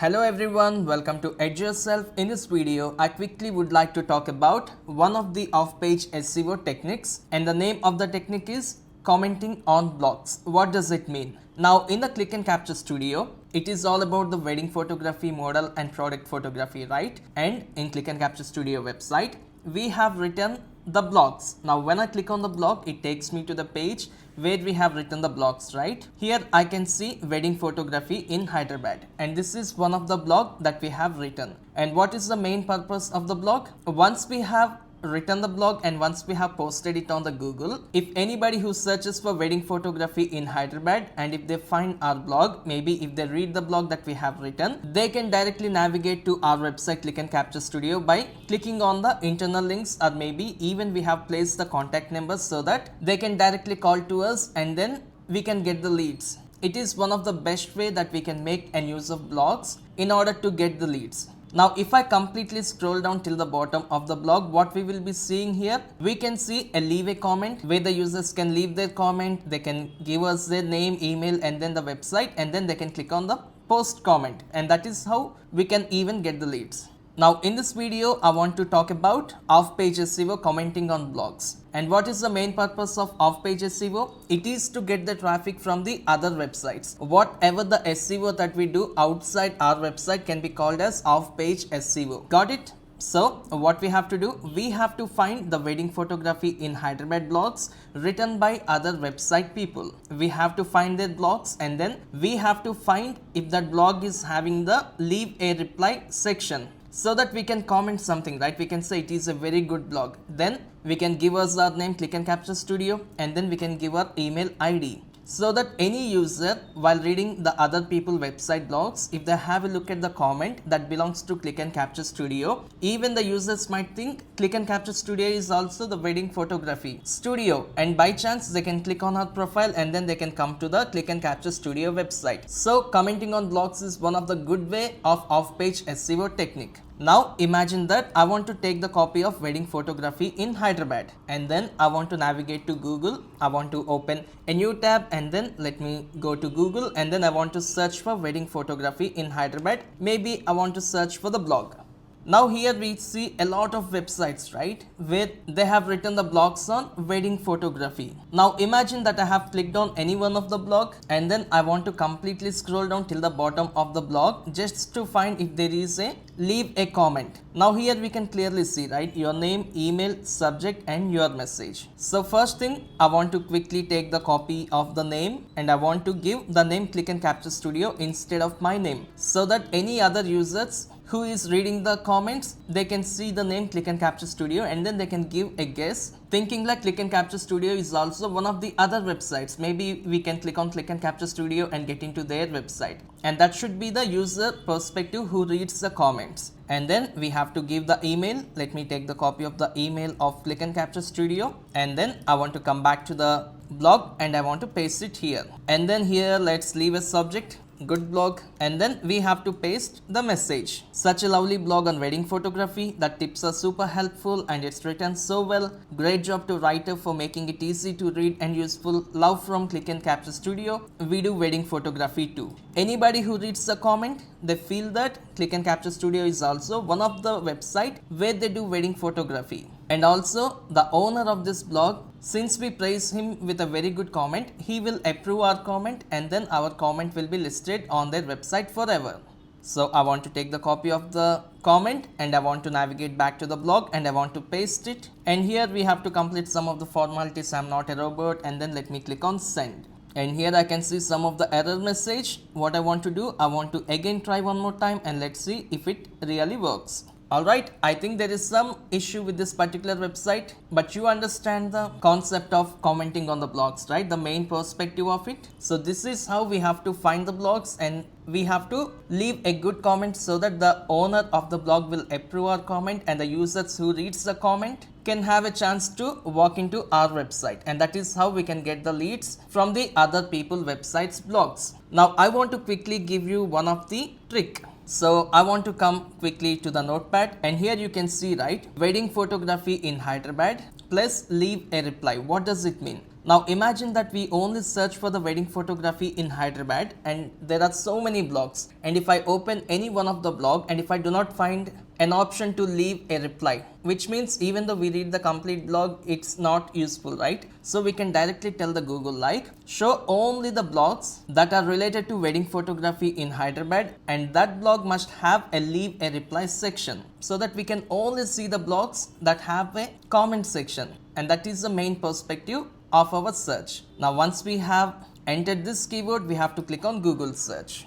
Hello everyone, welcome to Edurself. In this video, I quickly would like to talk about one of the off-page SEO techniques, and the name of the technique is commenting on blogs. What does it mean? Now in the Click and Capture Studio, it is all about the wedding photography, model and product photography, right? And in Click and Capture Studio website, we have written the blogs. Now when I click on the blog, it takes me to the page where we have written the blogs, right? Here I can see wedding photography in Hyderabad, and this is one of the blog that we have written. And what is the main purpose of the blog? Once we have written the blog and once we have posted it on the Google, if anybody who searches for wedding photography in Hyderabad and if they find our blog, maybe if they read the blog that we have written, they can directly navigate to our website Click and Capture Studio by clicking on the internal links, or maybe even we have placed the contact numbers so that they can directly call to us and then we can get the leads. It is one of the best way that we can make an use of blogs in order to get the leads. Now if I completely scroll down till the bottom of the blog, what we will be seeing here, we can see a leave a comment where the users can leave their comment, they can give us their name, email and then the website, and then they can click on the post comment, and that is how we can even get the leads. Now in this video, I want to talk about off-page SEO, commenting on blogs. And what is the main purpose of off-page SEO? It is to get the traffic from the other websites. Whatever the SEO that we do outside our website can be called as off-page SEO. Got it? So what we have to do, we have to find the wedding photography in Hyderabad blogs written by other website people. We have to find their blogs, and then we have to find if that blog is having the leave a reply section, so that we can comment something, right? We can say it is a very good blog. Then we can give us our name, Click and Capture Studio, and then we can give our email ID, so that any user while reading the other people website blogs, if they have a look at the comment that belongs to Click and Capture Studio, even the users might think Click and Capture Studio is also the wedding photography studio, and by chance they can click on our profile and then they can come to the Click and Capture Studio website. So commenting on blogs is one of the good way of off-page SEO technique. Now imagine that I want to take the copy of wedding photography in Hyderabad, and then I want to navigate to Google. I want to open a new tab, and then let me go to Google, and then I want to search for wedding photography in Hyderabad. Maybe I want to search for the blog. Now here we see a lot of websites, right, where they have written the blogs on wedding photography. Now imagine that I have clicked on any one of the blog, and then I want to completely scroll down till the bottom of the blog just to find if there is a leave a comment. Now here we can clearly see, right, your name, email, subject and your message. So first thing, I want to quickly take the copy of the name, and I want to give the name Click and Capture Studio instead of my name, so that any other users who is reading the comments, they can see the name Click and Capture Studio, and then they can give a guess, thinking like Click and Capture Studio is also one of the other websites. Maybe we can click on Click and Capture Studio and get into their website, and that should be the user perspective who reads the comments. And then we have to give the email. Let me take the copy of the email of Click and Capture Studio, and then I want to come back to the blog and I want to paste it here. And then here let's leave a subject, good blog, and then we have to paste the message. Such a lovely blog on wedding photography. The tips are super helpful and it's written so well. Great job to writer for making it easy to read and useful. Love from Click and Capture Studio. We do wedding photography too. Anybody who reads the comment, they feel that Click and Capture Studio is also one of the website where they do wedding photography. And also the owner of this blog, since we praise him with a very good comment, he will approve our comment, and then our comment will be listed on their website forever. So I want to take the copy of the comment and I want to navigate back to the blog and I want to paste it. And here we have to complete some of the formalities. I'm not a robot, and then let me click on send. And here I can see some of the error message. What I want to do, I want to again try one more time and let's see if it really works. Alright, I think there is some issue with this particular website, but you understand the concept of commenting on the blogs, right? The main perspective of it. So this is how we have to find the blogs, and we have to leave a good comment so that the owner of the blog will approve our comment, and the users who reads the comment can have a chance to walk into our website, and that is how we can get the leads from the other people websites blogs. Now I want to quickly give you one of the trick. So I want to come quickly to the notepad, and here you can see, right, wedding photography in Hyderabad plus leave a reply. What does it mean? Now imagine that we only search for the wedding photography in Hyderabad and there are so many blogs, and if I open any one of the blog and if I do not find an option to leave a reply, which means even though we read the complete blog, it's not useful, right? So we can directly tell the Google like, show only the blogs that are related to wedding photography in Hyderabad, and that blog must have a leave a reply section, so that we can only see the blogs that have a comment section, and that is the main perspective of our search. Now once we have entered this keyword, we have to click on Google search,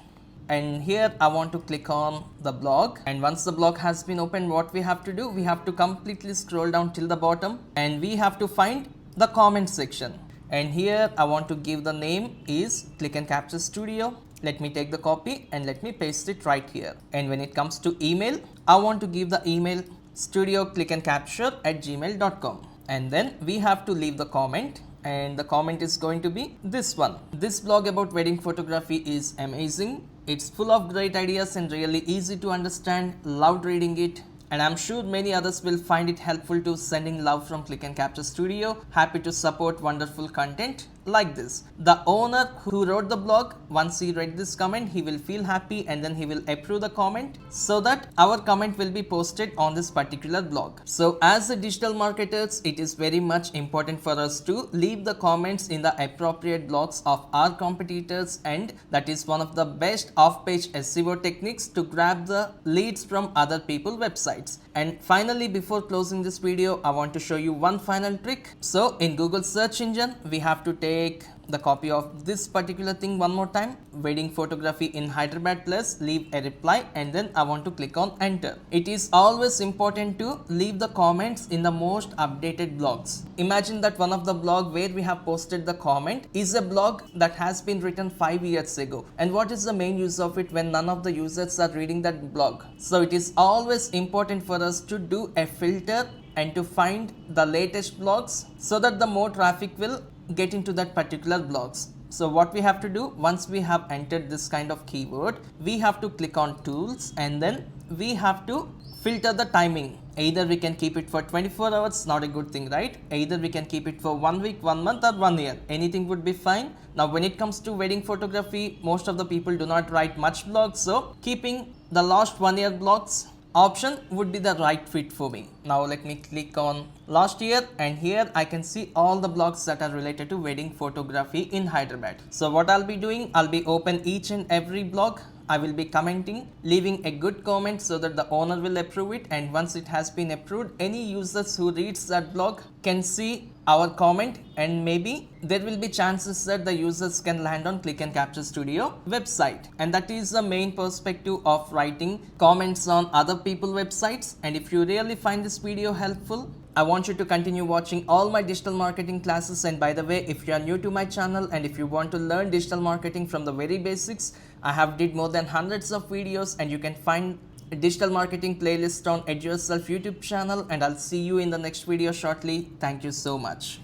and here I want to click on the blog, and once the blog has been opened, what we have to do, we have to completely scroll down till the bottom and we have to find the comment section, and here I want to give the name is Click and Capture Studio. Let me take the copy and let me paste it right here. And when it comes to email, I want to give the email studioclickandcapture@gmail.com, and then we have to leave the comment, and the comment is going to be this one. This blog about wedding photography is amazing. It's full of great ideas and really easy to understand. Loved reading it, and I'm sure many others will find it helpful too. Sending love from Click and Capture Studio. Happy to support wonderful content like this. The owner who wrote the blog, once he read this comment, he will feel happy and then he will approve the comment so that our comment will be posted on this particular blog. So as a digital marketers, it is very much important for us to leave the comments in the appropriate blogs of our competitors, and that is one of the best off-page SEO techniques to grab the leads from other people's websites. And finally, before closing this video, I want to show you one final trick. So in Google search engine, we have to take the copy of this particular thing one more time, wedding photography in Hyderabad plus leave a reply, and then I want to click on enter. It is always important to leave the comments in the most updated blogs. Imagine that one of the blog where we have posted the comment is a blog that has been written 5 years ago, and what is the main use of it when none of the users are reading that blog? So it is always important for us to do a filter and to find the latest blogs so that the more traffic will get into that particular blogs. So what we have to do, once we have entered this kind of keyword, we have to click on tools, and then we have to filter the timing. Either we can keep it for 24 hours, not a good thing, right? Either we can keep it for 1 week, 1 month, or 1 year. Anything would be fine. Now when it comes to wedding photography, most of the people do not write much blogs, so keeping the last 1 year blogs option would be the right fit for me. Now let me click on last year, and here I can see all the blogs that are related to wedding photography in Hyderabad. So what I'll be doing, I'll be open each and every blog. I will be commenting, leaving a good comment so that the owner will approve it, and once it has been approved, any users who reads that blog can see our comment, and maybe there will be chances that the users can land on Click and Capture Studio website. And that is the main perspective of writing comments on other people's websites. And if you really find this video helpful, I want you to continue watching all my digital marketing classes. And by the way, if you are new to my channel and if you want to learn digital marketing from the very basics, I have did more than hundreds of videos, and you can find a digital marketing playlist on Edurself YouTube channel, and I'll see you in the next video shortly. Thank you so much.